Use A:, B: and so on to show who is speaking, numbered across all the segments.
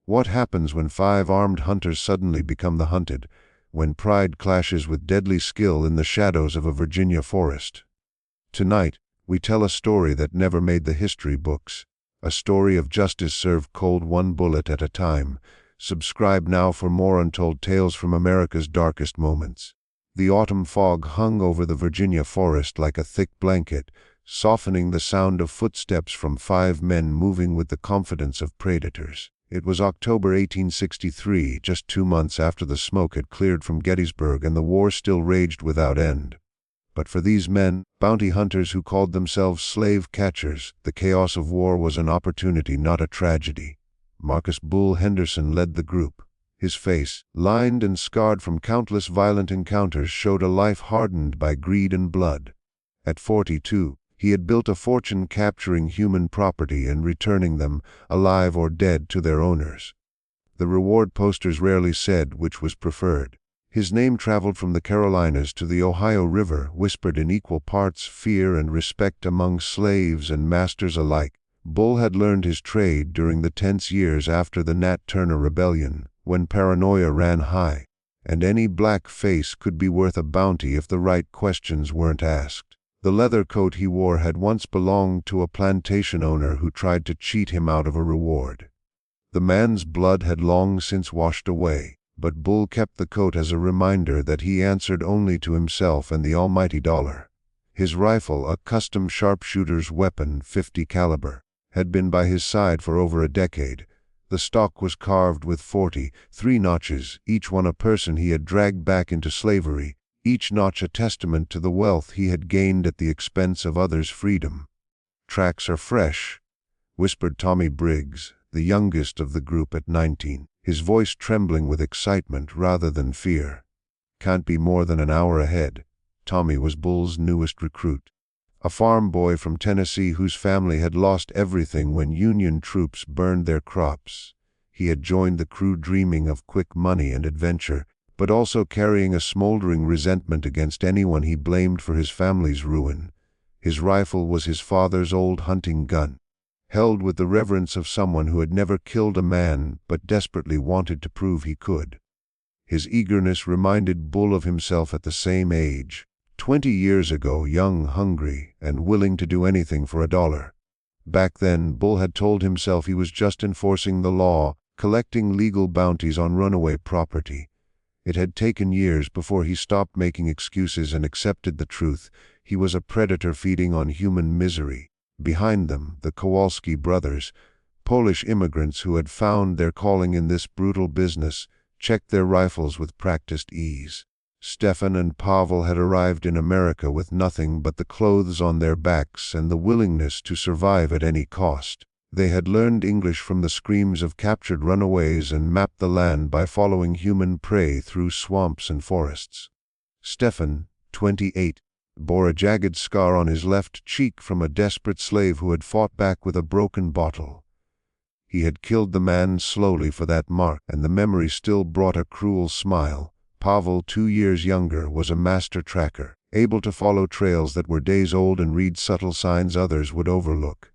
A: What happens when 5 armed hunters suddenly become the hunted, when pride clashes with deadly skill in the shadows of a Virginia forest? Tonight, we tell a story that never made the history books, a story of justice served cold, one bullet at a time. Subscribe now for more untold tales from America's darkest moments. The autumn fog hung over the Virginia forest like a thick blanket, softening the sound of footsteps from 5 men moving with the confidence of predators. It was October 1863, just 2 months after the smoke had cleared from Gettysburg and the war still raged without end. But for these men, bounty hunters who called themselves slave catchers, the chaos of war was an opportunity, not a tragedy. Marcus Bull Henderson led the group. His face, lined and scarred from countless violent encounters, showed a life hardened by greed and blood. At 42, he had built a fortune capturing human property and returning them, alive or dead, to their owners. The reward posters rarely said which was preferred. His name traveled from the Carolinas to the Ohio River, whispered in equal parts fear and respect among slaves and masters alike. Bull had learned his trade during the tense years after the Nat Turner Rebellion, when paranoia ran high, and any black face could be worth a bounty if the right questions weren't asked. The leather coat he wore had once belonged to a plantation owner who tried to cheat him out of a reward. The man's blood had long since washed away, but Bull kept the coat as a reminder that he answered only to himself and the almighty dollar. His rifle, a custom sharpshooter's weapon, .50 caliber, had been by his side for over a decade. The stock was carved with 43 notches, each one a person he had dragged back into slavery, each notch a testament to the wealth he had gained at the expense of others' freedom. "Tracks are fresh," whispered Tommy Briggs, the youngest of the group at 19, his voice trembling with excitement rather than fear. "Can't be more than an hour ahead." Tommy was Bull's newest recruit, a farm boy from Tennessee whose family had lost everything when Union troops burned their crops. He had joined the crew dreaming of quick money and adventure, but also carrying a smoldering resentment against anyone he blamed for his family's ruin. His rifle was his father's old hunting gun, held with the reverence of someone who had never killed a man but desperately wanted to prove he could. His eagerness reminded Bull of himself at the same age, 20 years ago, young, hungry, and willing to do anything for $1. Back then, Bull had told himself he was just enforcing the law, collecting legal bounties on runaway property. It had taken years before he stopped making excuses and accepted the truth. He was a predator feeding on human misery. Behind them, the Kowalski brothers, Polish immigrants who had found their calling in this brutal business, checked their rifles with practiced ease. Stefan and Pavel had arrived in America with nothing but the clothes on their backs and the willingness to survive at any cost. They had learned English from the screams of captured runaways and mapped the land by following human prey through swamps and forests. Stefan, 28, bore a jagged scar on his left cheek from a desperate slave who had fought back with a broken bottle. He had killed the man slowly for that mark, and the memory still brought a cruel smile. Pavel, 2 years younger, was a master tracker, able to follow trails that were days old and read subtle signs others would overlook.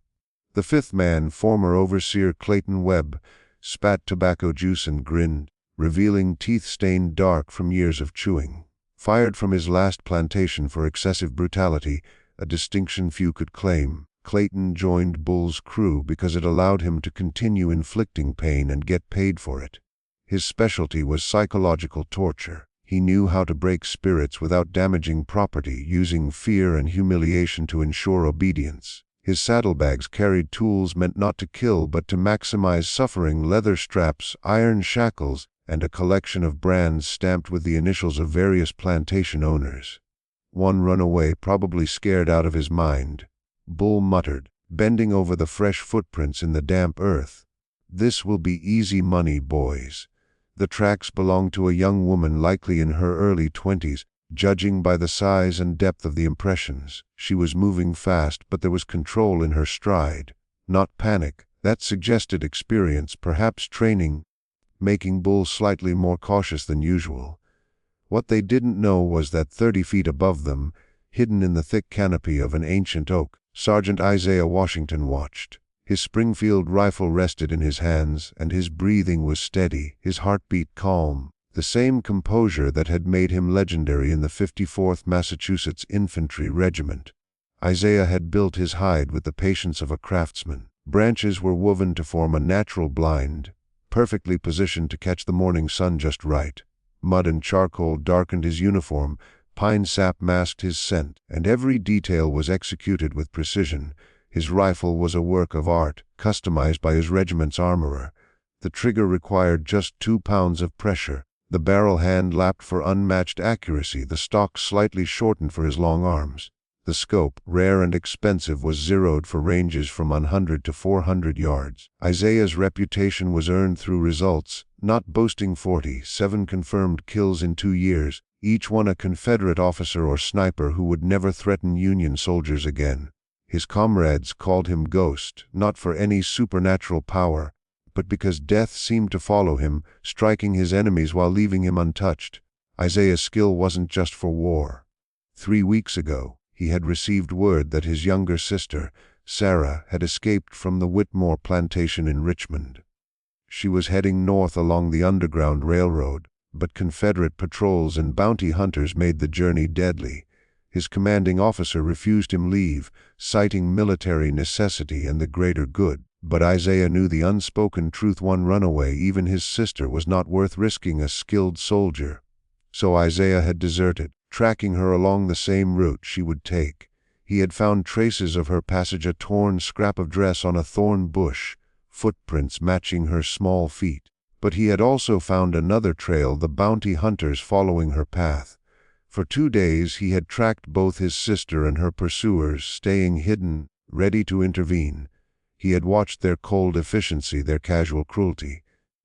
A: The 5th man, former overseer Clayton Webb, spat tobacco juice and grinned, revealing teeth stained dark from years of chewing. Fired from his last plantation for excessive brutality, a distinction few could claim, Clayton joined Bull's crew because it allowed him to continue inflicting pain and get paid for it. His specialty was psychological torture. He knew how to break spirits without damaging property, using fear and humiliation to ensure obedience. His saddlebags carried tools meant not to kill but to maximize suffering: leather straps, iron shackles, and a collection of brands stamped with the initials of various plantation owners. "One runaway, probably scared out of his mind," Bull muttered, bending over the fresh footprints in the damp earth. "This will be easy money, boys." The tracks belonged to a young woman likely in her early 20s, judging by the size and depth of the impressions. She was moving fast, but there was control in her stride, not panic. That suggested experience, perhaps training, making Bull slightly more cautious than usual. What they didn't know was that 30 feet above them, hidden in the thick canopy of an ancient oak, Sergeant Isaiah Washington watched. His Springfield rifle rested in his hands, and his breathing was steady, his heartbeat calm, the same composure that had made him legendary in the 54th Massachusetts Infantry Regiment. Isaiah had built his hide with the patience of a craftsman. Branches were woven to form a natural blind, perfectly positioned to catch the morning sun just right. Mud and charcoal darkened his uniform, pine sap masked his scent, and every detail was executed with precision. His rifle was a work of art, customized by his regiment's armorer. The trigger required just 2 pounds of pressure. The barrel hand lapped for unmatched accuracy, the stock slightly shortened for his long arms. The scope, rare and expensive, was zeroed for ranges from 100 to 400 yards. Isaiah's reputation was earned through results, not boasting 47 confirmed kills in 2 years, each one a Confederate officer or sniper who would never threaten Union soldiers again. His comrades called him Ghost, not for any supernatural power, but because death seemed to follow him, striking his enemies while leaving him untouched. Isaiah's skill wasn't just for war. 3 weeks ago, he had received word that his younger sister, Sarah, had escaped from the Whitmore plantation in Richmond. She was heading north along the Underground Railroad, but Confederate patrols and bounty hunters made the journey deadly. His commanding officer refused him leave, citing military necessity and the greater good. But Isaiah knew the unspoken truth: one runaway, even his sister, was not worth risking a skilled soldier. So Isaiah had deserted, tracking her along the same route she would take. He had found traces of her passage, a torn scrap of dress on a thorn bush, footprints matching her small feet. But he had also found another trail, the bounty hunters following her path. For 2 days he had tracked both his sister and her pursuers, staying hidden, ready to intervene. He had watched their cold efficiency, their casual cruelty.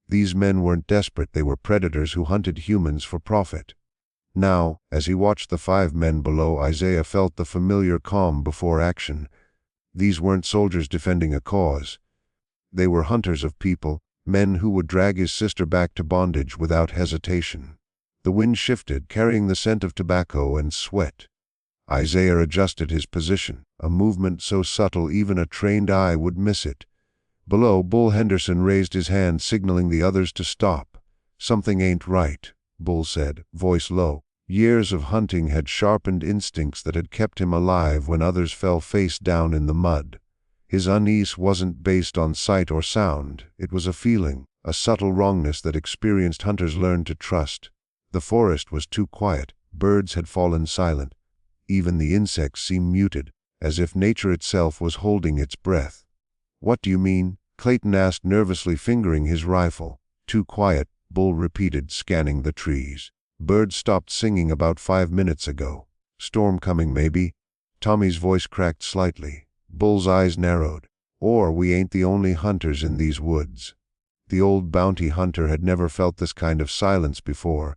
A: These men weren't desperate, they were predators who hunted humans for profit. Now, as he watched the 5 men below, Isaiah felt the familiar calm before action. These weren't soldiers defending a cause. They were hunters of people, men who would drag his sister back to bondage without hesitation. The wind shifted, carrying the scent of tobacco and sweat. Isaiah adjusted his position, a movement so subtle even a trained eye would miss it. Below, Bull Henderson raised his hand, signaling the others to stop. "Something ain't right," Bull said, voice low. Years of hunting had sharpened instincts that had kept him alive when others fell face down in the mud. His unease wasn't based on sight or sound, it was a feeling, a subtle wrongness that experienced hunters learned to trust. The forest was too quiet, birds had fallen silent. Even the insects seemed muted, as if nature itself was holding its breath. "What do you mean?" Clayton asked, nervously fingering his rifle. "Too quiet," Bull repeated, scanning the trees. "Birds stopped singing about 5 minutes ago. Storm coming, maybe?" Tommy's voice cracked slightly. Bull's eyes narrowed. "Or we ain't the only hunters in these woods." The old bounty hunter had never felt this kind of silence before,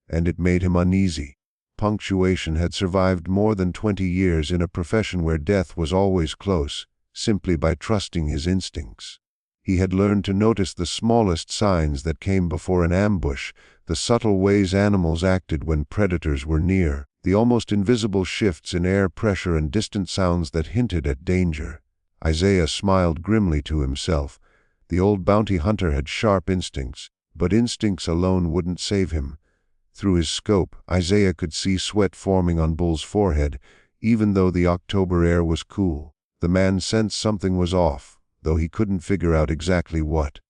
A: and it made him uneasy. Punctuation had survived more than 20 years in a profession where death was always close, simply by trusting his instincts. He had learned to notice the smallest signs that came before an ambush, the subtle ways animals acted when predators were near, the almost invisible shifts in air pressure and distant sounds that hinted at danger. Isaiah smiled grimly to himself. The old bounty hunter had sharp instincts, but instincts alone wouldn't save him. Through his scope, Isaiah could see sweat forming on Bull's forehead, even though the October air was cool. The man sensed something was off, though he couldn't figure out exactly what.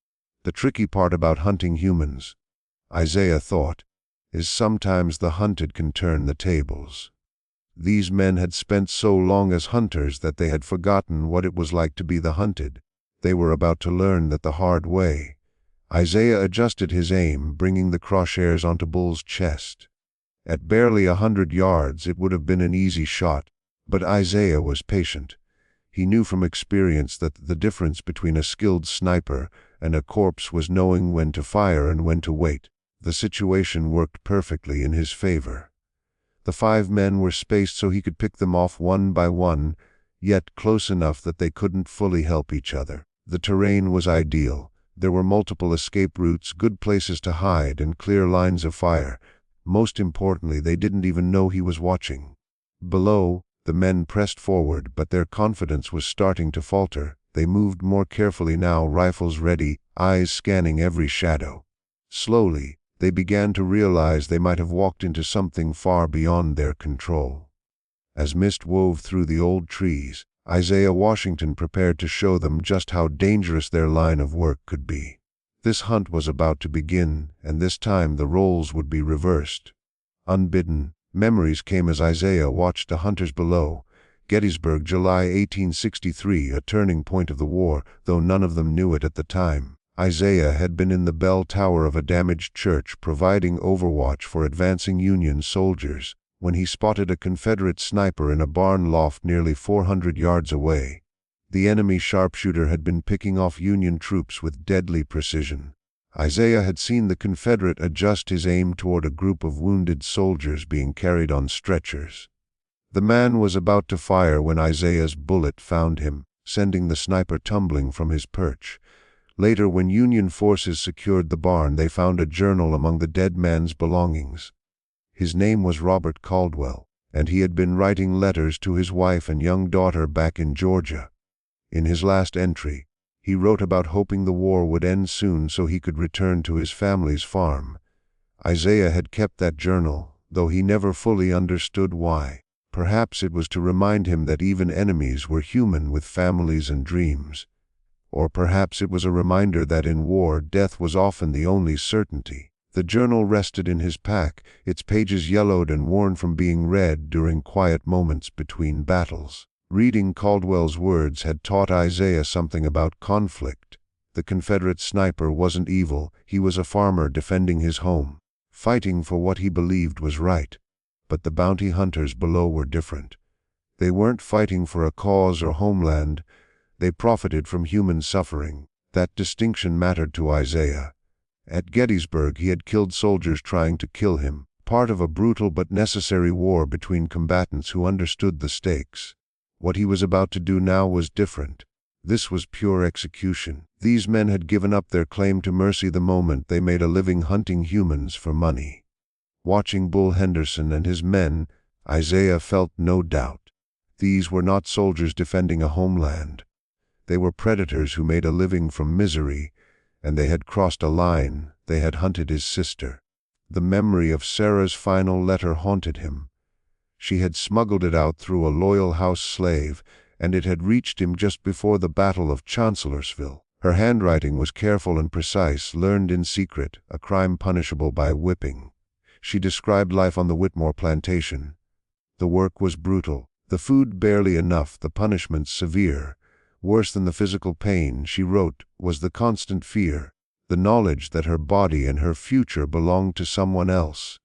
A: The tricky part about hunting humans, Isaiah thought, is sometimes the hunted can turn the tables. These men had spent so long as hunters that they had forgotten what it was like to be the hunted. They were about to learn that the hard way. Isaiah adjusted his aim, bringing the crosshairs onto Bull's chest. At barely 100 yards it would have been an easy shot, but Isaiah was patient. He knew from experience that the difference between a skilled sniper and a corpse was knowing when to fire and when to wait. The situation worked perfectly in his favor. The 5 men were spaced so he could pick them off one by one, yet close enough that they couldn't fully help each other. The terrain was ideal. There were multiple escape routes, good places to hide, and clear lines of fire. Most importantly, they didn't even know he was watching. Below, the men pressed forward, but their confidence was starting to falter. They moved more carefully now, rifles ready, eyes scanning every shadow. Slowly, they began to realize they might have walked into something far beyond their control. As mist wove through the old trees, Isaiah Washington prepared to show them just how dangerous their line of work could be. This hunt was about to begin, and this time the roles would be reversed. Unbidden, memories came as Isaiah watched the hunters below. Gettysburg, July 1863, a turning point of the war, though none of them knew it at the time. Isaiah had been in the bell tower of a damaged church providing overwatch for advancing Union soldiers, when he spotted a Confederate sniper in a barn loft nearly 400 yards away. The enemy sharpshooter had been picking off Union troops with deadly precision. Isaiah had seen the Confederate adjust his aim toward a group of wounded soldiers being carried on stretchers. The man was about to fire when Isaiah's bullet found him, sending the sniper tumbling from his perch. Later, when Union forces secured the barn, they found a journal among the dead man's belongings. His name was Robert Caldwell, and he had been writing letters to his wife and young daughter back in Georgia. In his last entry, he wrote about hoping the war would end soon so he could return to his family's farm. Isaiah had kept that journal, though he never fully understood why. Perhaps it was to remind him that even enemies were human with families and dreams. Or perhaps it was a reminder that in war death was often the only certainty. The journal rested in his pack, its pages yellowed and worn from being read during quiet moments between battles. Reading Caldwell's words had taught Isaiah something about conflict. The Confederate sniper wasn't evil, he was a farmer defending his home, fighting for what he believed was right. But the bounty hunters below were different. They weren't fighting for a cause or homeland. They profited from human suffering. That distinction mattered to Isaiah. At Gettysburg he had killed soldiers trying to kill him, part of a brutal but necessary war between combatants who understood the stakes. What he was about to do now was different. This was pure execution. These men had given up their claim to mercy the moment they made a living hunting humans for money. Watching Bull Henderson and his men, Isaiah felt no doubt. These were not soldiers defending a homeland. They were predators who made a living from misery, and they had crossed a line. They had hunted his sister. The memory of Sarah's final letter haunted him. She had smuggled it out through a loyal house slave, and it had reached him just before the Battle of Chancellorsville. Her handwriting was careful and precise, learned in secret, a crime punishable by whipping. She described life on the Whitmore plantation. The work was brutal, the food barely enough, the punishments severe. Worse than the physical pain, she wrote, was the constant fear, the knowledge that her body and her future belonged to someone else.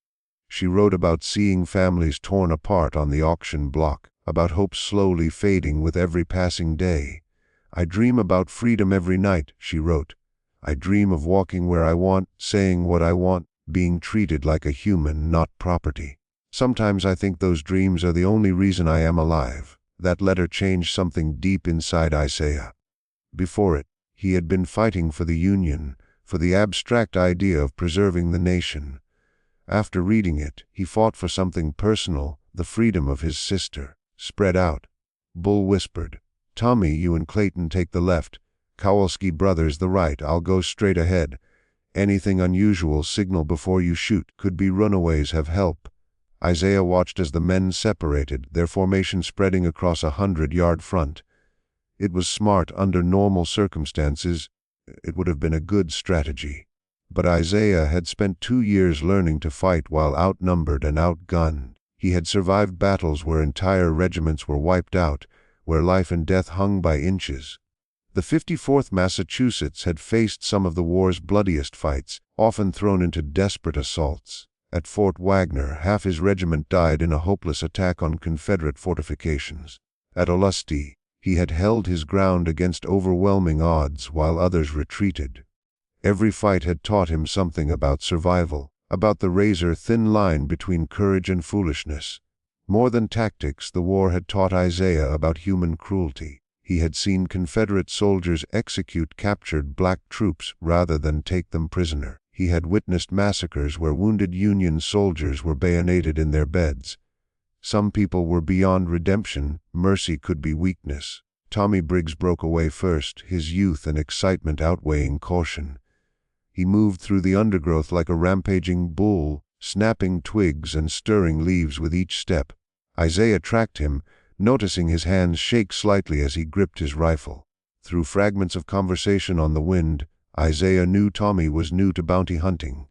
A: She wrote about seeing families torn apart on the auction block, about hope slowly fading with every passing day. "I dream about freedom every night," she wrote. "I dream of walking where I want, saying what I want, being treated like a human, not property. Sometimes I think those dreams are the only reason I am alive." That letter changed something deep inside Isaiah. Before it, he had been fighting for the Union, for the abstract idea of preserving the nation. After reading it, he fought for something personal, the freedom of his sister. "Spread out," Bull whispered. "Tommy, you and Clayton take the left. Kowalski brothers the right. I'll go straight ahead. Anything unusual, signal before you shoot. Could be runaways, have help." Isaiah watched as the men separated, their formation spreading across a 100-yard front. It was smart under normal circumstances. It would have been a good strategy. But Isaiah had spent 2 years learning to fight while outnumbered and outgunned. He had survived battles where entire regiments were wiped out, where life and death hung by inches. The 54th Massachusetts had faced some of the war's bloodiest fights, often thrown into desperate assaults. At Fort Wagner, half his regiment died in a hopeless attack on Confederate fortifications. At Olustee, he had held his ground against overwhelming odds while others retreated. Every fight had taught him something about survival, about the razor-thin line between courage and foolishness. More than tactics, the war had taught Isaiah about human cruelty. He had seen Confederate soldiers execute captured black troops rather than take them prisoner. He had witnessed massacres where wounded Union soldiers were bayoneted in their beds. Some people were beyond redemption. Mercy could be weakness. Tommy Briggs broke away first, his youth and excitement outweighing caution. He moved through the undergrowth like a rampaging bull, snapping twigs and stirring leaves with each step. Isaiah tracked him, noticing his hands shake slightly as he gripped his rifle. Through fragments of conversation on the wind, Isaiah knew Tommy was new to bounty hunting.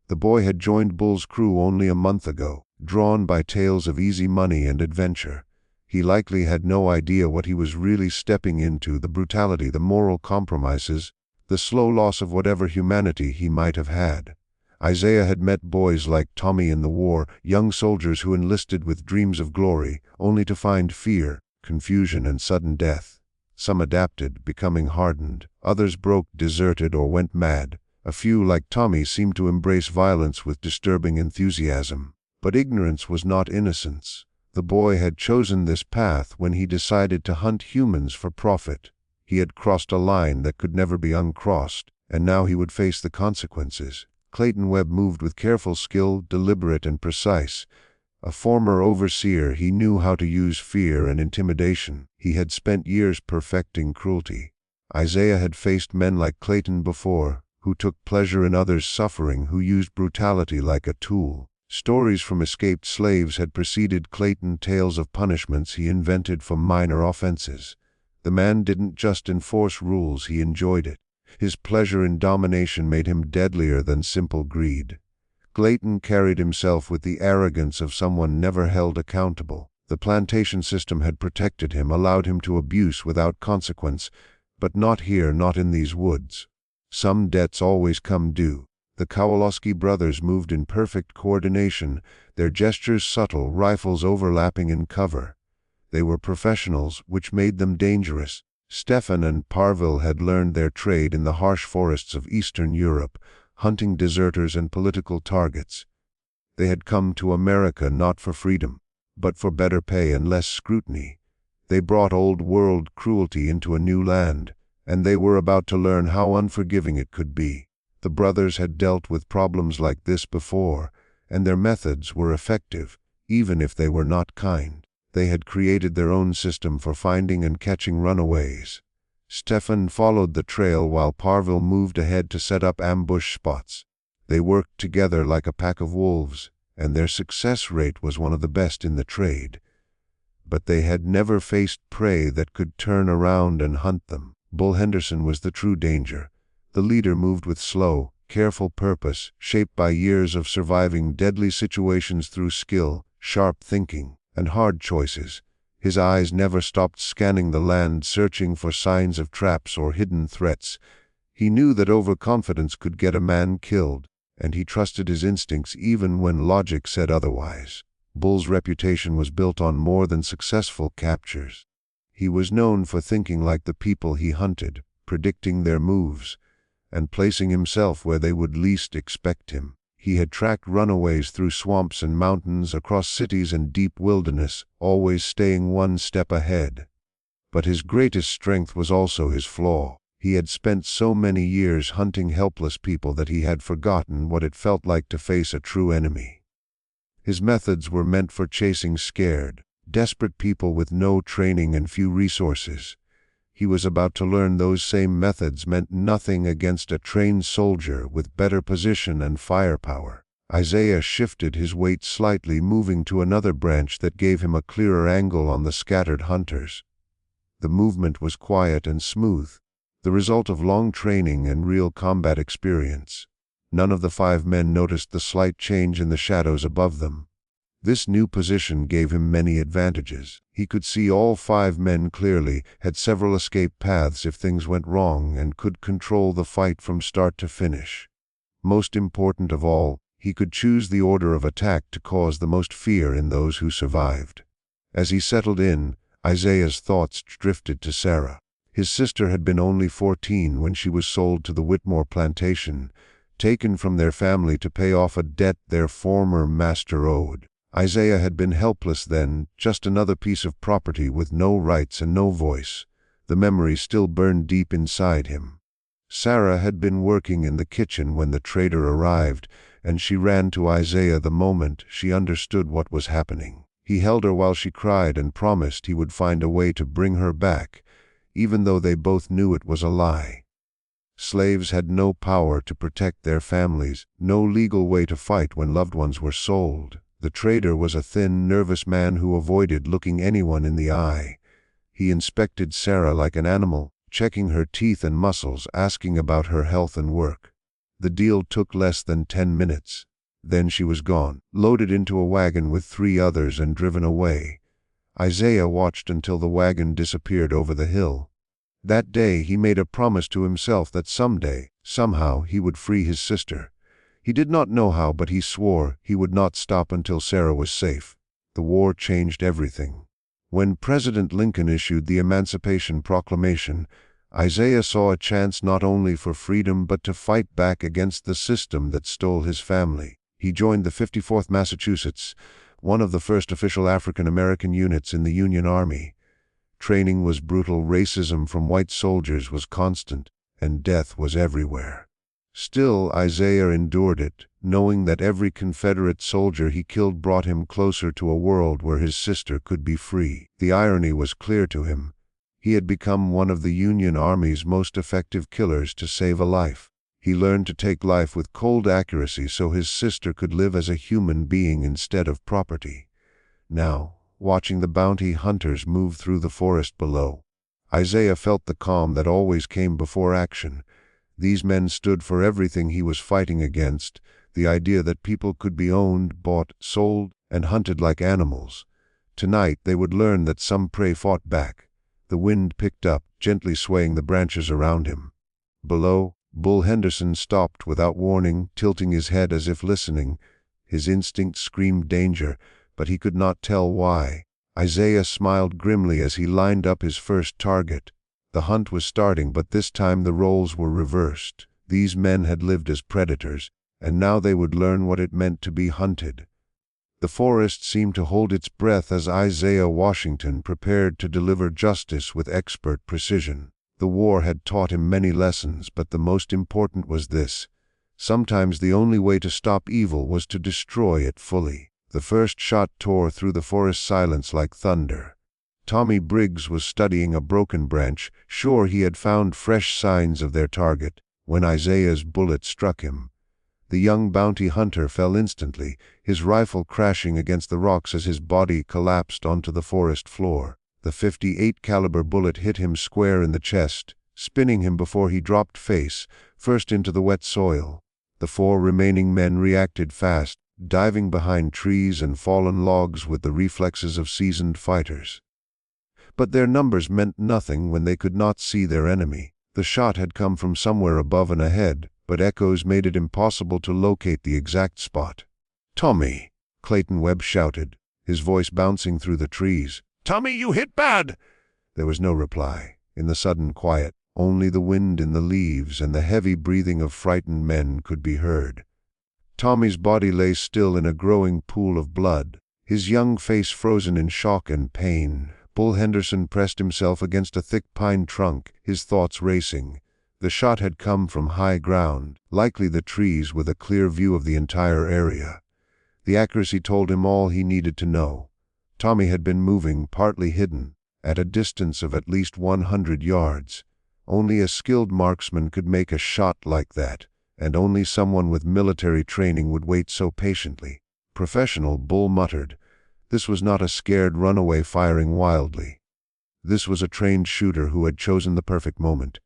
A: The boy had joined Bull's crew only a month ago, drawn by tales of easy money and adventure. He likely had no idea what he was really stepping into: the brutality, the moral compromises, the slow loss of whatever humanity he might have had. Isaiah had met boys like Tommy in the war, young soldiers who enlisted with dreams of glory, only to find fear, confusion, and sudden death. Some adapted, becoming hardened. Others broke, deserted, or went mad. A few, like Tommy, seemed to embrace violence with disturbing enthusiasm. But ignorance was not innocence. The boy had chosen this path when he decided to hunt humans for profit. He had crossed a line that could never be uncrossed, and now he would face the consequences. Clayton Webb moved with careful skill, deliberate and precise. A former overseer, he knew how to use fear and intimidation. He had spent years perfecting cruelty. Isaiah had faced men like Clayton before, who took pleasure in others' suffering, who used brutality like a tool. Stories from escaped slaves had preceded Clayton, tales of punishments he invented for minor offenses. The man didn't just enforce rules, he enjoyed it. His pleasure in domination made him deadlier than simple greed. Clayton carried himself with the arrogance of someone never held accountable. The plantation system had protected him, allowed him to abuse without consequence, but not here, not in these woods. Some debts always come due. The Kowalski brothers moved in perfect coordination, their gestures subtle, rifles overlapping in cover. They were professionals, which made them dangerous. Stefan and Parville had learned their trade in the harsh forests of Eastern Europe, hunting deserters and political targets. They had come to America not for freedom, but for better pay and less scrutiny. They brought old-world cruelty into a new land, and they were about to learn how unforgiving it could be. The brothers had dealt with problems like this before, and their methods were effective, even if they were not kind. They had created their own system for finding and catching runaways. Stefan followed the trail while Parville moved ahead to set up ambush spots. They worked together like a pack of wolves, and their success rate was one of the best in the trade. But they had never faced prey that could turn around and hunt them. Bull Henderson was the true danger. The leader moved with slow, careful purpose, shaped by years of surviving deadly situations through skill, sharp thinking, and hard choices. His eyes never stopped scanning the land, searching for signs of traps or hidden threats. He knew that overconfidence could get a man killed, and he trusted his instincts even when logic said otherwise. Bull's reputation was built on more than successful captures. He was known for thinking like the people he hunted, predicting their moves, and placing himself where they would least expect him. He had tracked runaways through swamps and mountains, across cities and deep wilderness, always staying one step ahead. But his greatest strength was also his flaw. He had spent so many years hunting helpless people that he had forgotten what it felt like to face a true enemy. His methods were meant for chasing scared, desperate people with no training and few resources. He was about to learn those same methods meant nothing against a trained soldier with better position and firepower. Isaiah shifted his weight slightly, moving to another branch that gave him a clearer angle on the scattered hunters. The movement was quiet and smooth, the result of long training and real combat experience. None of the 5 men noticed the slight change in the shadows above them. This new position gave him many advantages. He could see all 5 men clearly, had several escape paths if things went wrong, and could control the fight from start to finish. Most important of all, he could choose the order of attack to cause the most fear in those who survived. As he settled in, Isaiah's thoughts drifted to Sarah. His sister had been only 14 when she was sold to the Whitmore plantation, taken from their family to pay off a debt their former master owed. Isaiah had been helpless then, just another piece of property with no rights and no voice. The memory still burned deep inside him. Sarah had been working in the kitchen when the trader arrived, and she ran to Isaiah the moment she understood what was happening. He held her while she cried and promised he would find a way to bring her back, even though they both knew it was a lie. Slaves had no power to protect their families, no legal way to fight when loved ones were sold. The trader was a thin, nervous man who avoided looking anyone in the eye. He inspected Sarah like an animal, checking her teeth and muscles, asking about her health and work. The deal took less than 10 minutes. Then she was gone, loaded into a wagon with 3 others and driven away. Isaiah watched until the wagon disappeared over the hill. That day he made a promise to himself that someday, somehow, he would free his sister. He did not know how, but he swore he would not stop until Sarah was safe. The war changed everything. When President Lincoln issued the Emancipation Proclamation, Isaiah saw a chance not only for freedom but to fight back against the system that stole his family. He joined the 54th Massachusetts, one of the first official African American units in the Union Army. Training was brutal, racism from white soldiers was constant, and death was everywhere. Still, Isaiah endured it, knowing that every Confederate soldier he killed brought him closer to a world where his sister could be free. The irony was clear to him. He had become one of the Union Army's most effective killers to save a life. He learned to take life with cold accuracy so his sister could live as a human being instead of property. Now, watching the bounty hunters move through the forest below, Isaiah felt the calm that always came before action. These men stood for everything he was fighting against, the idea that people could be owned, bought, sold, and hunted like animals. Tonight they would learn that some prey fought back. The wind picked up, gently swaying the branches around him. Below, Bull Henderson stopped without warning, tilting his head as if listening. His instinct screamed danger, but he could not tell why. Isaiah smiled grimly as he lined up his first target. The hunt was starting, but this time the roles were reversed. These men had lived as predators, and now they would learn what it meant to be hunted. The forest seemed to hold its breath as Isaiah Washington prepared to deliver justice with expert precision. The war had taught him many lessons, but the most important was this: sometimes the only way to stop evil was to destroy it fully. The first shot tore through the forest silence like thunder. Tommy Briggs was studying a broken branch, sure he had found fresh signs of their target, when Isaiah's bullet struck him. The young bounty hunter fell instantly, his rifle crashing against the rocks as his body collapsed onto the forest floor. The .58 caliber bullet hit him square in the chest, spinning him before he dropped face first into the wet soil. The 4 remaining men reacted fast, diving behind trees and fallen logs with the reflexes of seasoned fighters. But their numbers meant nothing when they could not see their enemy. The shot had come from somewhere above and ahead, but echoes made it impossible to locate the exact spot. "Tommy!" Clayton Webb shouted, his voice bouncing through the trees. "Tommy, you hit bad!" There was no reply. In the sudden quiet, only the wind in the leaves and the heavy breathing of frightened men could be heard. Tommy's body lay still in a growing pool of blood, his young face frozen in shock and pain. Bull Henderson pressed himself against a thick pine trunk, his thoughts racing. The shot had come from high ground, likely the trees with a clear view of the entire area. The accuracy told him all he needed to know. Tommy had been moving, partly hidden, at a distance of at least 100 yards. Only a skilled marksman could make a shot like that, and only someone with military training would wait so patiently. "Professional," Bull muttered. This was not a scared runaway firing wildly. This was a trained shooter who had chosen the perfect moment.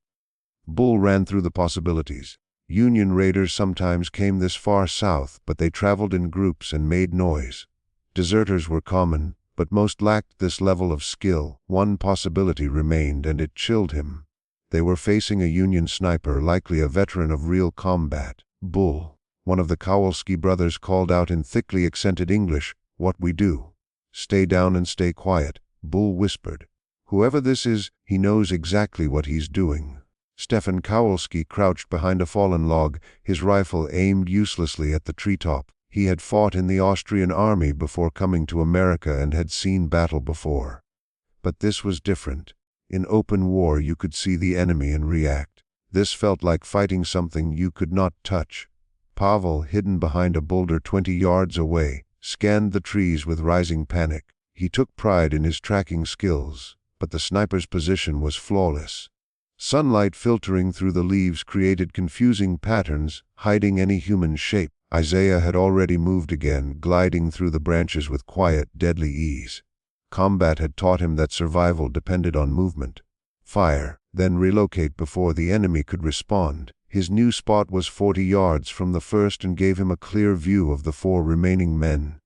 A: Bull ran through the possibilities. Union raiders sometimes came this far south, but they traveled in groups and made noise. Deserters were common, but most lacked this level of skill. One possibility remained, and it chilled him. They were facing a Union sniper, likely a veteran of real combat. "Bull," one of the Kowalski brothers called out in thickly accented English, "what we do?" "Stay down and stay quiet," Bull whispered. "Whoever this is, he knows exactly what he's doing." Stefan Kowalski crouched behind a fallen log, his rifle aimed uselessly at the treetop. He had fought in the Austrian army before coming to America and had seen battle before. But this was different. In open war you could see the enemy and react. This felt like fighting something you could not touch. Pavel, hidden behind a boulder 20 yards away, scanned the trees with rising panic. He took pride in his tracking skills, but the sniper's position was flawless. Sunlight filtering through the leaves created confusing patterns, hiding any human shape. Isaiah had already moved again, gliding through the branches with quiet, deadly ease. Combat had taught him that survival depended on movement. Fire, then relocate before the enemy could respond. His new spot was 40 yards from the first and gave him a clear view of the 4 remaining men.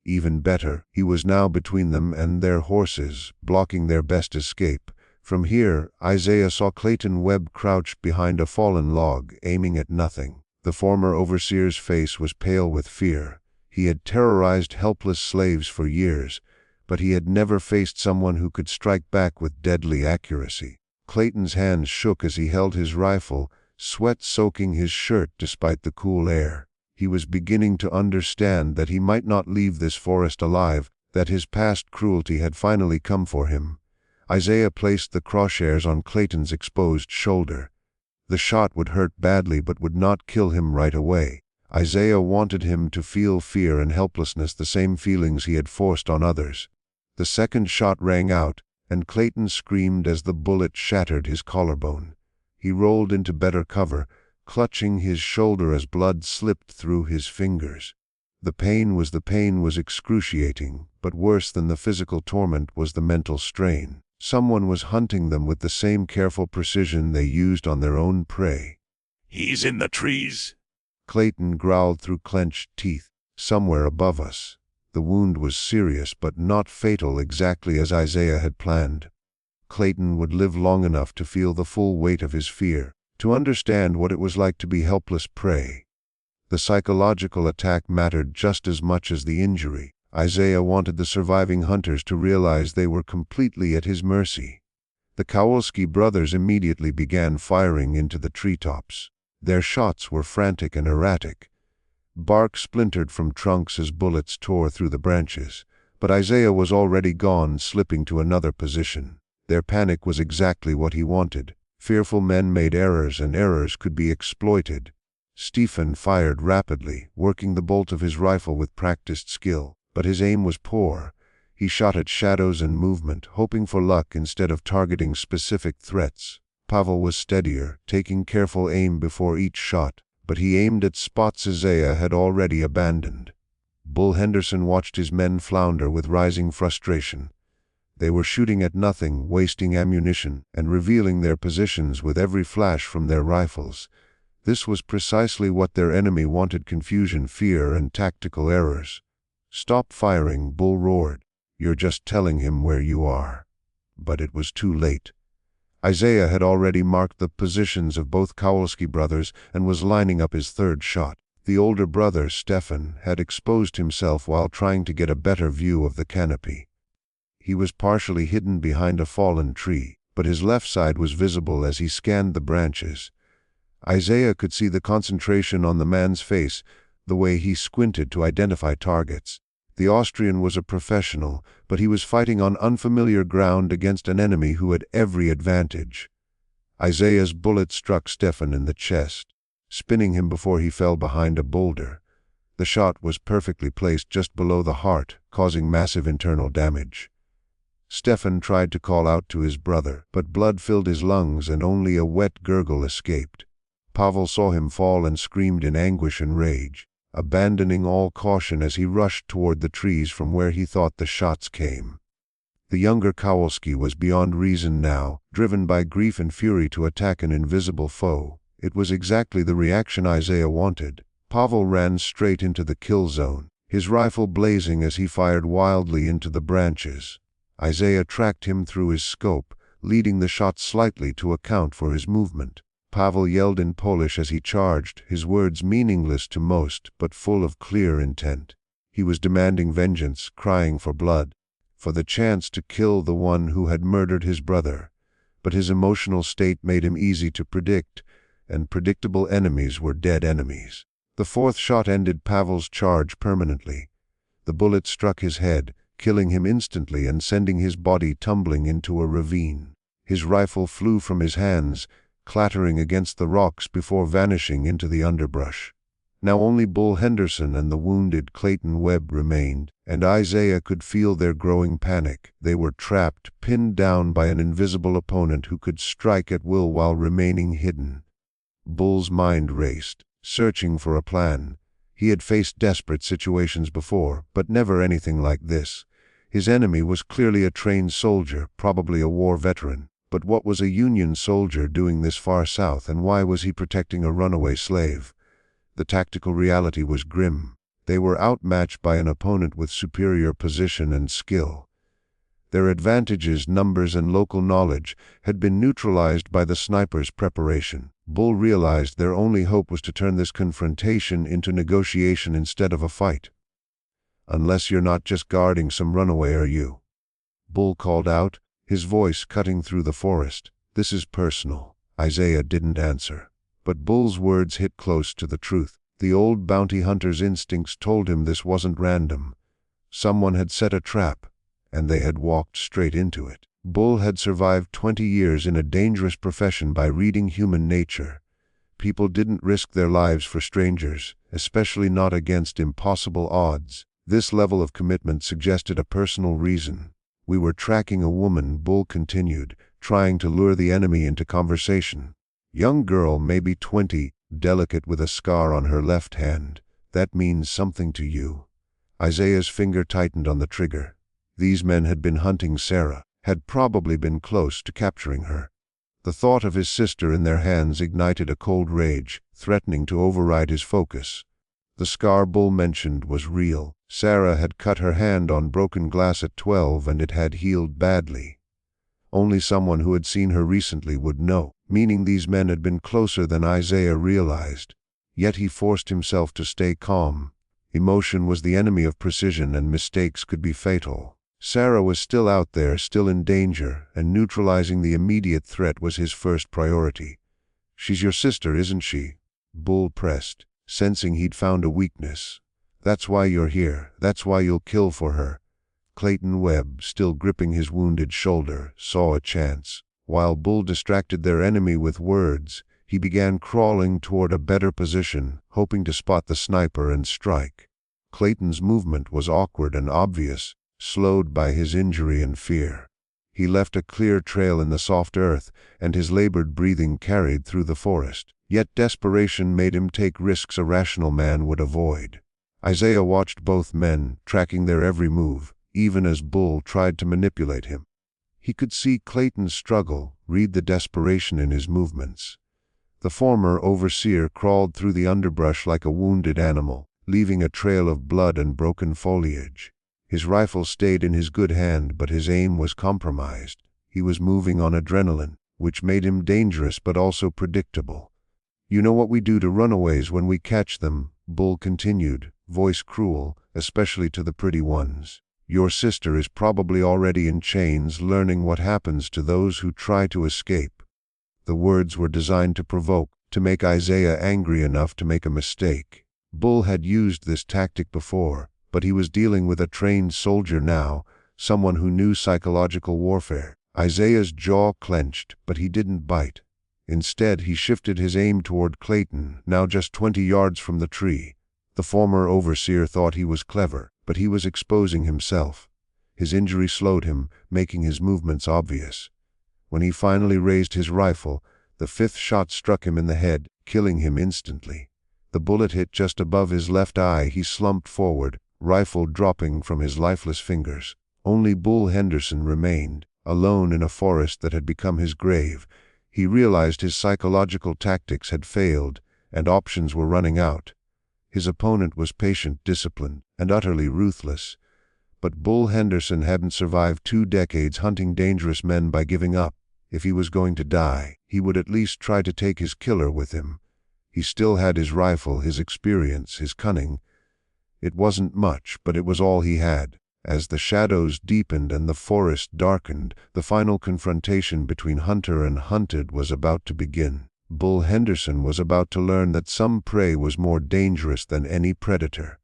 A: Even better, he was now between them and their horses, blocking their best escape. From here, Isaiah saw Clayton Webb crouched behind a fallen log, aiming at nothing. The former overseer's face was pale with fear. He had terrorized helpless slaves for years, but he had never faced someone who could strike back with deadly accuracy. Clayton's hands shook as he held his rifle, sweat soaking his shirt despite the cool air. He was beginning to understand that he might not leave this forest alive, that his past cruelty had finally come for him. Isaiah placed the crosshairs on Clayton's exposed shoulder. The shot would hurt badly but would not kill him right away. Isaiah wanted him to feel fear and helplessness, the same feelings he had forced on others. The second shot rang out, and Clayton screamed as the bullet shattered his collarbone. He rolled into better cover, clutching his shoulder as blood slipped through his fingers. The pain was excruciating, but worse than the physical torment was the mental strain. Someone was hunting them with the same careful precision they used on their own prey.
B: "He's in the trees,"
A: Clayton growled through clenched teeth. "Somewhere above us." The wound was serious but not fatal, exactly as Isaiah had planned. Clayton would live long enough to feel the full weight of his fear, to understand what it was like to be helpless prey. The psychological attack mattered just as much as the injury. Isaiah wanted the surviving hunters to realize they were completely at his mercy. The Kowalski brothers immediately began firing into the treetops. Their shots were frantic and erratic. Bark splintered from trunks as bullets tore through the branches, but Isaiah was already gone, slipping to another position. Their panic was exactly what he wanted. Fearful men made errors, and errors could be exploited. Stephen fired rapidly, working the bolt of his rifle with practiced skill, but his aim was poor. He shot at shadows and movement, hoping for luck instead of targeting specific threats. Pavel was steadier, taking careful aim before each shot, but he aimed at spots Isaiah had already abandoned. Bull Henderson watched his men flounder with rising frustration. They were shooting at nothing, wasting ammunition, and revealing their positions with every flash from their rifles. This was precisely what their enemy wanted: confusion, fear, and tactical errors. "Stop firing," Bull roared. "You're just telling him where you are." But it was too late. Isaiah had already marked the positions of both Kowalski brothers and was lining up his third shot. The older brother, Stefan, had exposed himself while trying to get a better view of the canopy. He was partially hidden behind a fallen tree, but his left side was visible as he scanned the branches. Isaiah could see the concentration on the man's face, the way he squinted to identify targets. The Austrian was a professional, but he was fighting on unfamiliar ground against an enemy who had every advantage. Isaiah's bullet struck Stefan in the chest, spinning him before he fell behind a boulder. The shot was perfectly placed just below the heart, causing massive internal damage. Stefan tried to call out to his brother, but blood filled his lungs and only a wet gurgle escaped. Pavel saw him fall and screamed in anguish and rage, abandoning all caution as he rushed toward the trees from where he thought the shots came. The younger Kowalski was beyond reason now, driven by grief and fury to attack an invisible foe. It was exactly the reaction Isaiah wanted. Pavel ran straight into the kill zone, his rifle blazing as he fired wildly into the branches. Isaiah tracked him through his scope, leading the shot slightly to account for his movement. Pavel yelled in Polish as he charged, his words meaningless to most, but full of clear intent. He was demanding vengeance, crying for blood, for the chance to kill the one who had murdered his brother. But his emotional state made him easy to predict, and predictable enemies were dead enemies. The fourth shot ended Pavel's charge permanently. The bullet struck his head, killing him instantly and sending his body tumbling into a ravine. His rifle flew from his hands, clattering against the rocks before vanishing into the underbrush. Now only Bull Henderson and the wounded Clayton Webb remained. And Isaiah could feel their growing panic. They were trapped, pinned down by an invisible opponent who could strike at will while remaining hidden. Bull's mind raced, searching for a plan. He had faced desperate situations before, but never anything like this. His enemy was clearly a trained soldier, probably a war veteran. But what was a Union soldier doing this far south, and why was he protecting a runaway slave? The tactical reality was grim. They were outmatched by an opponent with superior position and skill. Their advantages, numbers, and local knowledge had been neutralized by the sniper's preparation. Bull realized their only hope was to turn this confrontation into negotiation instead of a fight. "Unless you're not just guarding some runaway, are you?" Bull called out, his voice cutting through the forest. "This is personal." Isaiah didn't answer. But Bull's words hit close to the truth. The old bounty hunter's instincts told him this wasn't random. Someone had set a trap, and they had walked straight into it. Bull had survived 20 years in a dangerous profession by reading human nature. People didn't risk their lives for strangers, especially not against impossible odds. This level of commitment suggested a personal reason. "We were tracking a woman," Bull continued, trying to lure the enemy into conversation. "Young girl, maybe 20, delicate with a scar on her left hand. That means something to you." Isaiah's finger tightened on the trigger. These men had been hunting Sarah, had probably been close to capturing her. The thought of his sister in their hands ignited a cold rage, threatening to override his focus. The scar Bull mentioned was real. Sarah had cut her hand on broken glass at 12, and it had healed badly. Only someone who had seen her recently would know, meaning these men had been closer than Isaiah realized. Yet he forced himself to stay calm. Emotion was the enemy of precision, and mistakes could be fatal. Sarah was still out there, still in danger, and neutralizing the immediate threat was his first priority. "She's your sister, isn't she?" Bull pressed, sensing he'd found a weakness. "That's why you're here. That's why you'll kill for her." Clayton Webb, still gripping his wounded shoulder, saw a chance. While Bull distracted their enemy with words, he began crawling toward a better position, hoping to spot the sniper and strike. Clayton's movement was awkward and obvious, slowed by his injury and fear. He left a clear trail in the soft earth, and his labored breathing carried through the forest. Yet desperation made him take risks a rational man would avoid. Isaiah watched both men, tracking their every move, even as Bull tried to manipulate him. He could see Clayton's struggle, read the desperation in his movements. The former overseer crawled through the underbrush like a wounded animal, leaving a trail of blood and broken foliage. His rifle stayed in his good hand, but his aim was compromised. He was moving on adrenaline, which made him dangerous but also predictable. "You know what we do to runaways when we catch them," Bull continued, voice cruel, especially to the pretty ones. "Your sister is probably already in chains, learning what happens to those who try to escape." The words were designed to provoke, to make Isaiah angry enough to make a mistake. Bull had used this tactic before, but he was dealing with a trained soldier now, someone who knew psychological warfare. Isaiah's jaw clenched, but he didn't bite. Instead, he shifted his aim toward Clayton, now just 20 yards from the tree. The former overseer thought he was clever, but he was exposing himself. His injury slowed him, making his movements obvious. When he finally raised his rifle, the fifth shot struck him in the head, killing him instantly. The bullet hit just above his left eye. He slumped forward, rifle dropping from his lifeless fingers. Only Bull Henderson remained, alone in a forest that had become his grave. He realized his psychological tactics had failed, and options were running out. His opponent was patient, disciplined, and utterly ruthless. But Bull Henderson hadn't survived 2 decades hunting dangerous men by giving up. If he was going to die, he would at least try to take his killer with him. He still had his rifle, his experience, his cunning. It wasn't much, but it was all he had. As the shadows deepened and the forest darkened, the final confrontation between hunter and hunted was about to begin. Bull Henderson was about to learn that some prey was more dangerous than any predator.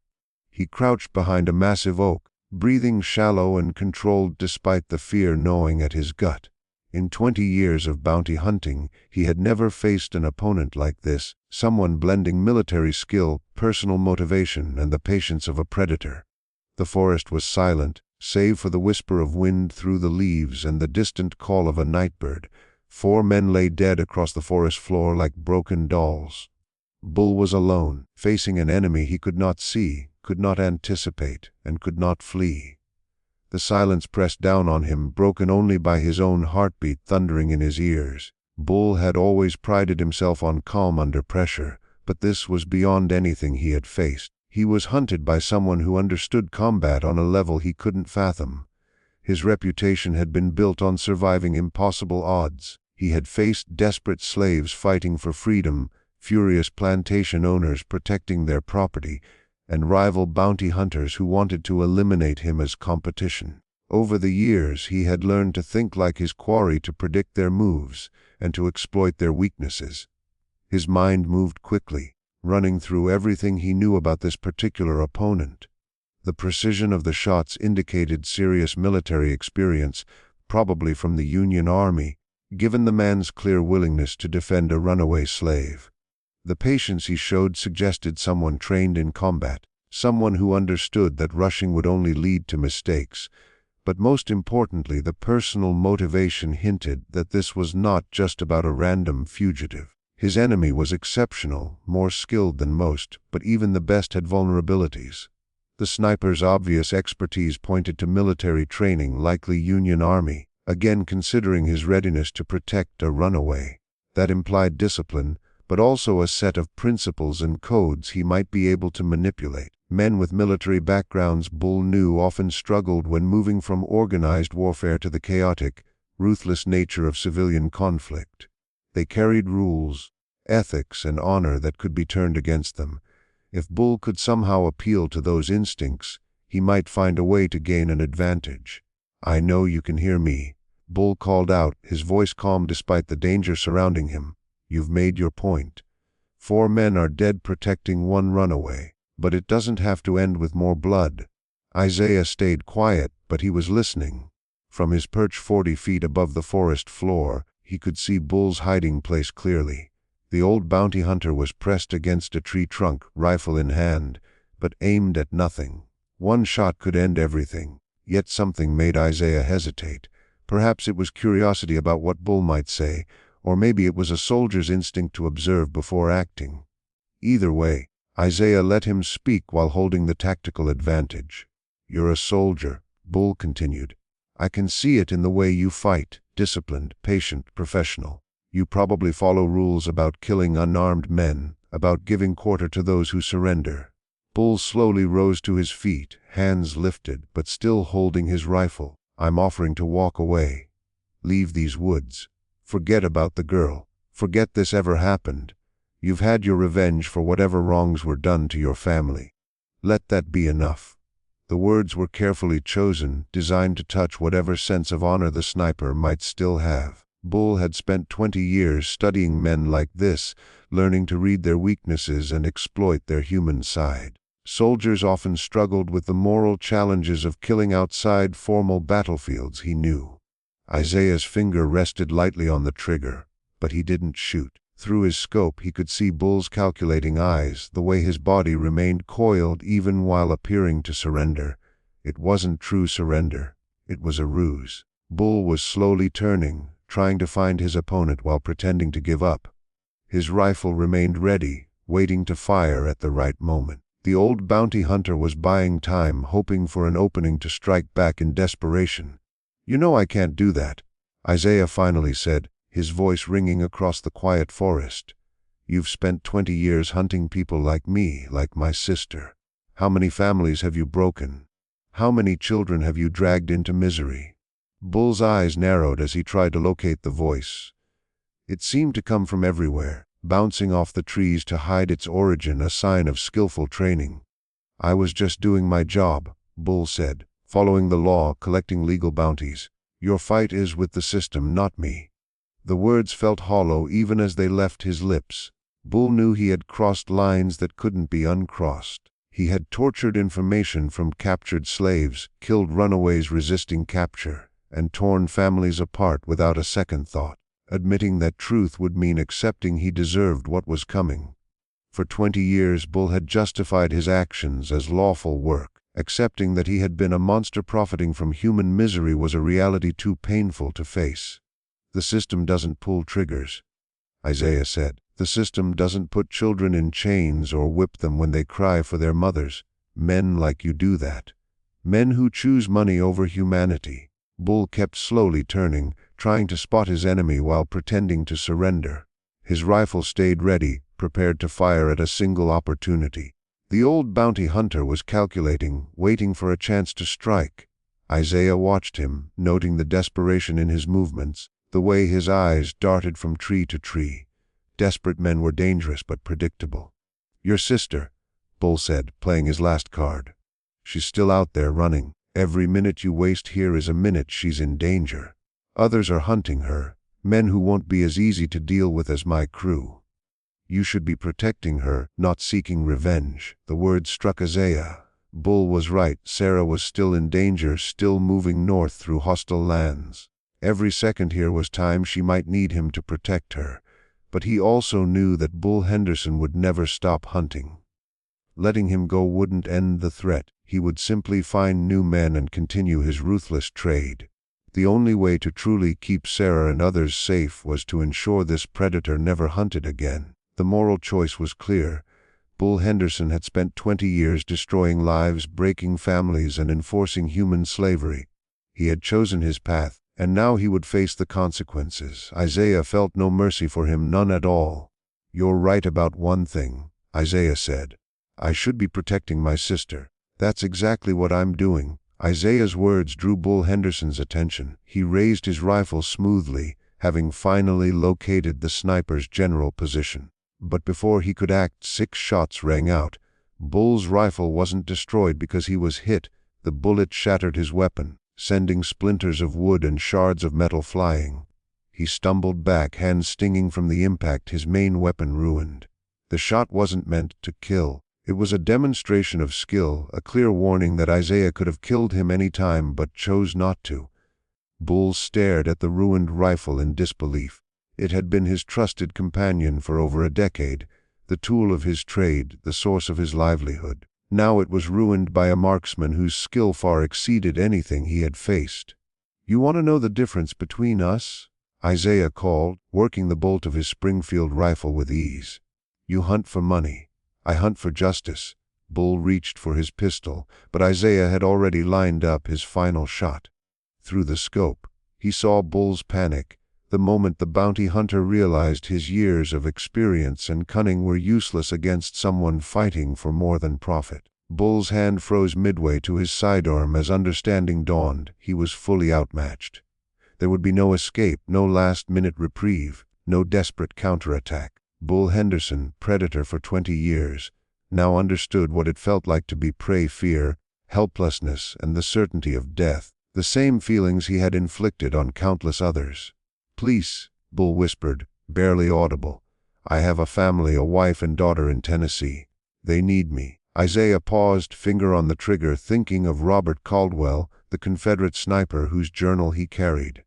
A: He crouched behind a massive oak, breathing shallow and controlled despite the fear gnawing at his gut. In 20 years of bounty hunting, he had never faced an opponent like this, someone blending military skill, personal motivation, and the patience of a predator. The forest was silent, save for the whisper of wind through the leaves and the distant call of a nightbird. 4 men lay dead across the forest floor like broken dolls. Bull was alone, facing an enemy he could not see, could not anticipate, and could not flee. The silence pressed down on him, broken only by his own heartbeat thundering in his ears. Bull had always prided himself on calm under pressure, but this was beyond anything he had faced. He was hunted by someone who understood combat on a level he couldn't fathom. His reputation had been built on surviving impossible odds. He had faced desperate slaves fighting for freedom, furious plantation owners protecting their property, and rival bounty hunters who wanted to eliminate him as competition. Over the years, he had learned to think like his quarry, to predict their moves, and to exploit their weaknesses. His mind moved quickly, running through everything he knew about this particular opponent. The precision of the shots indicated serious military experience, probably from the Union Army, given the man's clear willingness to defend a runaway slave. The patience he showed suggested someone trained in combat, someone who understood that rushing would only lead to mistakes. But most importantly, the personal motivation hinted that this was not just about a random fugitive. His enemy was exceptional, more skilled than most, but even the best had vulnerabilities. The sniper's obvious expertise pointed to military training, likely Union Army, again considering his readiness to protect a runaway. That implied discipline, but also a set of principles and codes he might be able to manipulate. Men with military backgrounds, Bull knew, often struggled when moving from organized warfare to the chaotic, ruthless nature of civilian conflict. They carried rules, ethics, and honor that could be turned against them. If Bull could somehow appeal to those instincts, he might find a way to gain an advantage. "I know you can hear me," Bull called out, his voice calm despite the danger surrounding him. "You've made your point. 4 men are dead protecting 1 runaway, but it doesn't have to end with more blood." Isaiah stayed quiet, but he was listening. From his perch 40 feet above the forest floor, he could see Bull's hiding place clearly. The old bounty hunter was pressed against a tree trunk, rifle in hand, but aimed at nothing. 1 shot could end everything, yet something made Isaiah hesitate. Perhaps it was curiosity about what Bull might say, or maybe it was a soldier's instinct to observe before acting. Either way, Isaiah let him speak while holding the tactical advantage. "You're a soldier," Bull continued. "I can see it in the way you fight, disciplined, patient, professional. You probably follow rules about killing unarmed men, about giving quarter to those who surrender." Bull slowly rose to his feet, hands lifted, but still holding his rifle. "I'm offering to walk away. Leave these woods. Forget about the girl. Forget this ever happened. You've had your revenge for whatever wrongs were done to your family. Let that be enough." The words were carefully chosen, designed to touch whatever sense of honor the sniper might still have. Bull had spent 20 years studying men like this, learning to read their weaknesses and exploit their human side. Soldiers often struggled with the moral challenges of killing outside formal battlefields, he knew. Isaiah's finger rested lightly on the trigger, but he didn't shoot. Through his scope he could see Bull's calculating eyes, the way his body remained coiled even while appearing to surrender. It wasn't true surrender. It was a ruse. Bull was slowly turning, trying to find his opponent while pretending to give up. His rifle remained ready, waiting to fire at the right moment. The old bounty hunter was buying time, hoping for an opening to strike back in desperation. "You know I can't do that," Isaiah finally said, his voice ringing across the quiet forest. "You've spent 20 years hunting people like me, like my sister. How many families have you broken? How many children have you dragged into misery?" Bull's eyes narrowed as he tried to locate the voice. It seemed to come from everywhere, bouncing off the trees to hide its origin, a sign of skillful training. "I was just doing my job," Bull said, "following the law, collecting legal bounties. Your fight is with the system, not me." The words felt hollow even as they left his lips. Bull knew he had crossed lines that couldn't be uncrossed. He had tortured information from captured slaves, killed runaways resisting capture, and torn families apart without a second thought. Admitting that truth would mean accepting he deserved what was coming. For 20 years Bull had justified his actions as lawful work, Accepting that he had been a monster profiting from human misery was a reality too painful to face. "The system doesn't pull triggers," Isaiah said. "The system doesn't put children in chains or whip them when they cry for their mothers. Men like you do that. Men who choose money over humanity." Bull kept slowly turning, trying to spot his enemy while pretending to surrender. His rifle stayed ready, prepared to fire at a single opportunity. The old bounty hunter was calculating, waiting for a chance to strike. Isaiah watched him, noting the desperation in his movements, the way his eyes darted from tree to tree. Desperate men were dangerous but predictable. "Your sister," Bull said, playing his last card. "She's still out there running. Every minute you waste here is a minute she's in danger. Others are hunting her, men who won't be as easy to deal with as my crew. You should be protecting her, not seeking revenge." The words struck Isaiah. Bull was right. Sarah was still in danger, still moving north through hostile lands. Every second here was time she might need him to protect her. But he also knew that Bull Henderson would never stop hunting. Letting him go wouldn't end the threat. He would simply find new men and continue his ruthless trade. The only way to truly keep Sarah and others safe was to ensure this predator never hunted again. The moral choice was clear. Bull Henderson had spent 20 years destroying lives, breaking families, and enforcing human slavery. He had chosen his path, and now he would face the consequences. Isaiah felt no mercy for him, none at all. "You're right about one thing," Isaiah said. "I should be protecting my sister. That's exactly what I'm doing." Isaiah's words drew Bull Henderson's attention. He raised his rifle smoothly, having finally located the sniper's general position. But before he could act, 6 shots rang out. Bull's rifle wasn't destroyed because he was hit. The bullet shattered his weapon, sending splinters of wood and shards of metal flying. He stumbled back, hands stinging from the impact, his main weapon ruined. The shot wasn't meant to kill. It was a demonstration of skill, a clear warning that Isaiah could have killed him any time but chose not to. Bull stared at the ruined rifle in disbelief. It had been his trusted companion for over a decade, the tool of his trade, the source of his livelihood. Now it was ruined by a marksman whose skill far exceeded anything he had faced. "You want to know the difference between us?" Isaiah called, working the bolt of his Springfield rifle with ease. "You hunt for money. I hunt for justice." Bull reached for his pistol, but Isaiah had already lined up his final shot. Through the scope, he saw Bull's panic. The moment the bounty hunter realized his years of experience and cunning were useless against someone fighting for more than profit. Bull's hand froze midway to his sidearm as understanding dawned. He was fully outmatched. There would be no escape, no last-minute reprieve, no desperate counterattack. Bull Henderson, predator for 20 years, now understood what it felt like to be prey: fear, helplessness, and the certainty of death, the same feelings he had inflicted on countless others. "Please," Bull whispered, barely audible. "I have a family, a wife and daughter in Tennessee. They need me." Isaiah paused, finger on the trigger, thinking of Robert Caldwell, the Confederate sniper whose journal he carried.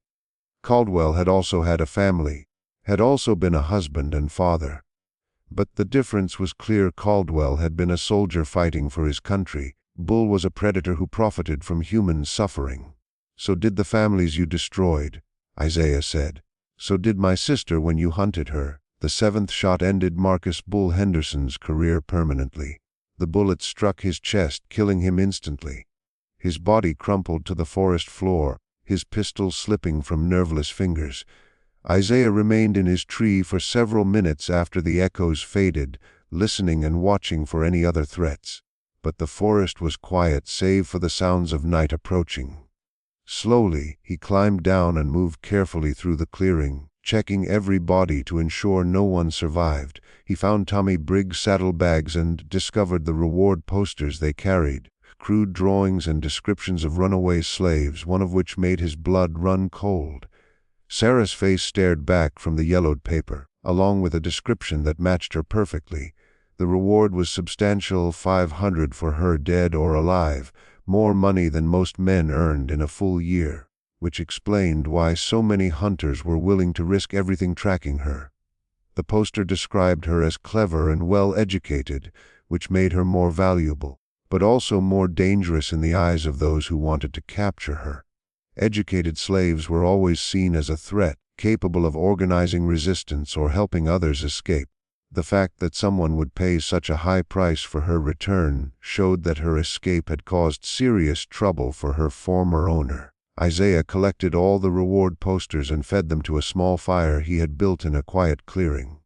A: Caldwell had also had a family, had also been a husband and father. But the difference was clear. Caldwell had been a soldier fighting for his country. Bull was a predator who profited from human suffering. "So did the families you destroyed," Isaiah said. "So did my sister when you hunted her." The 7th shot ended Marcus Bull Henderson's career permanently. The bullet struck his chest, killing him instantly. His body crumpled to the forest floor, his pistol slipping from nerveless fingers. Isaiah remained in his tree for several minutes after the echoes faded, listening and watching for any other threats. But the forest was quiet save for the sounds of night approaching. Slowly, he climbed down and moved carefully through the clearing, checking every body to ensure no one survived. He found Tommy Briggs' saddlebags and discovered the reward posters they carried, crude drawings and descriptions of runaway slaves, one of which made his blood run cold. Sarah's face stared back from the yellowed paper, along with a description that matched her perfectly. The reward was substantial: $500 for her, dead or alive, more money than most men earned in a full year, which explained why so many hunters were willing to risk everything tracking her. The poster described her as clever and well-educated, which made her more valuable. but also more dangerous in the eyes of those who wanted to capture her. Educated slaves were always seen as a threat, capable of organizing resistance or helping others escape. The fact that someone would pay such a high price for her return showed that her escape had caused serious trouble for her former owner. Isaiah collected all the reward posters and fed them to a small fire he had built in a quiet clearing.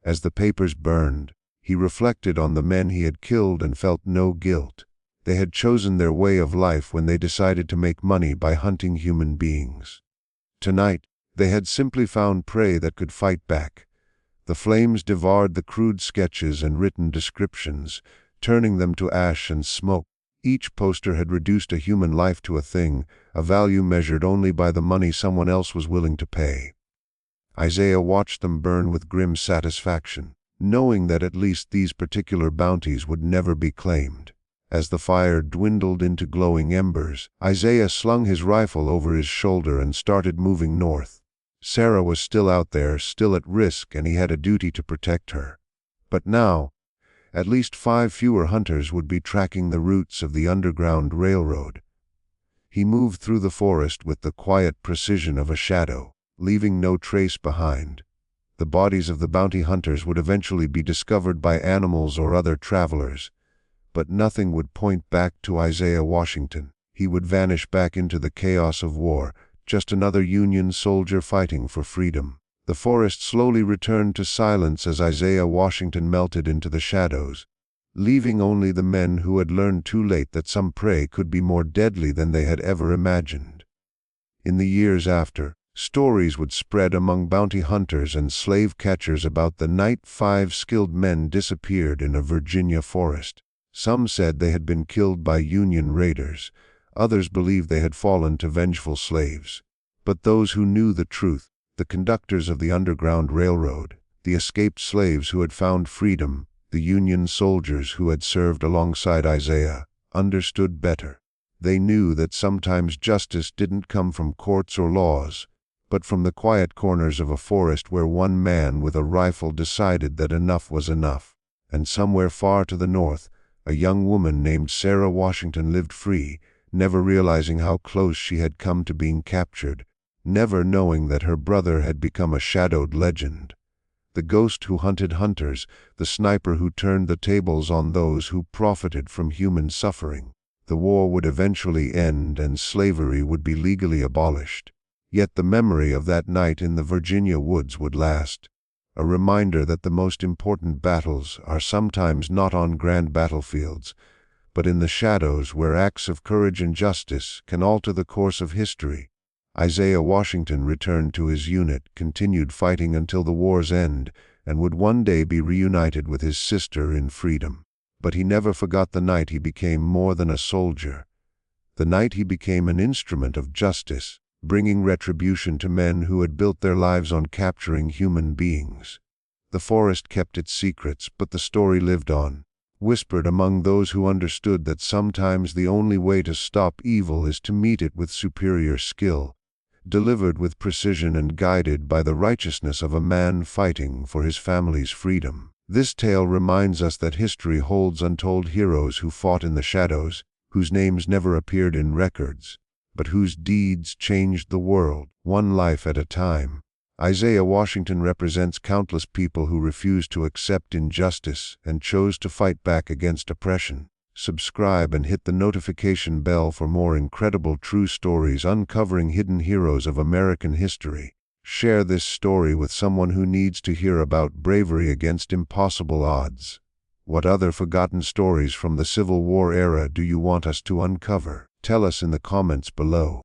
A: As the papers burned, he reflected on the men he had killed and felt no guilt. They had chosen their way of life when they decided to make money by hunting human beings. Tonight, they had simply found prey that could fight back. The flames devoured the crude sketches and written descriptions, turning them to ash and smoke. Each poster had reduced a human life to a thing, a value measured only by the money someone else was willing to pay. Isaiah watched them burn with grim satisfaction, knowing that at least these particular bounties would never be claimed. As the fire dwindled into glowing embers, Isaiah slung his rifle over his shoulder and started moving north. Sarah was still out there, still at risk, and he had a duty to protect her. But now, at least 5 fewer hunters would be tracking the routes of the Underground Railroad. He moved through the forest with the quiet precision of a shadow, leaving no trace behind. The bodies of the bounty hunters would eventually be discovered by animals or other travelers, but nothing would point back to Isaiah Washington. He would vanish back into the chaos of war, just another Union soldier fighting for freedom. The forest slowly returned to silence as Isaiah Washington melted into the shadows, leaving only the men who had learned too late that some prey could be more deadly than they had ever imagined. In the years after, stories would spread among bounty hunters and slave catchers about the night 5 skilled men disappeared in a Virginia forest. Some said they had been killed by Union raiders. Others believed they had fallen to vengeful slaves. But those who knew the truth, the conductors of the Underground Railroad, the escaped slaves who had found freedom, the Union soldiers who had served alongside Isaiah, understood better. They knew that sometimes justice didn't come from courts or laws, but from the quiet corners of a forest where one man with a rifle decided that enough was enough. And somewhere far to the north, a young woman named Sarah Washington lived free, never realizing how close she had come to being captured, never knowing that her brother had become a shadowed legend. The ghost who hunted hunters, the sniper who turned the tables on those who profited from human suffering. The war would eventually end and slavery would be legally abolished. Yet the memory of that night in the Virginia woods would last. A reminder that the most important battles are sometimes not on grand battlefields, but in the shadows where acts of courage and justice can alter the course of history. Isaiah Washington returned to his unit, continued fighting until the war's end, and would one day be reunited with his sister in freedom. But he never forgot the night he became more than a soldier. The night he became an instrument of justice, bringing retribution to men who had built their lives on capturing human beings. The forest kept its secrets, but the story lived on, whispered among those who understood that sometimes the only way to stop evil is to meet it with superior skill, delivered with precision and guided by the righteousness of a man fighting for his family's freedom. This tale reminds us that history holds untold heroes who fought in the shadows, whose names never appeared in records, but whose deeds changed the world, one life at a time. Isaiah Washington represents countless people who refused to accept injustice and chose to fight back against oppression. Subscribe and hit the notification bell for more incredible true stories uncovering hidden heroes of American history. Share this story with someone who needs to hear about bravery against impossible odds. What other forgotten stories from the Civil War era do you want us to uncover? Tell us in the comments below.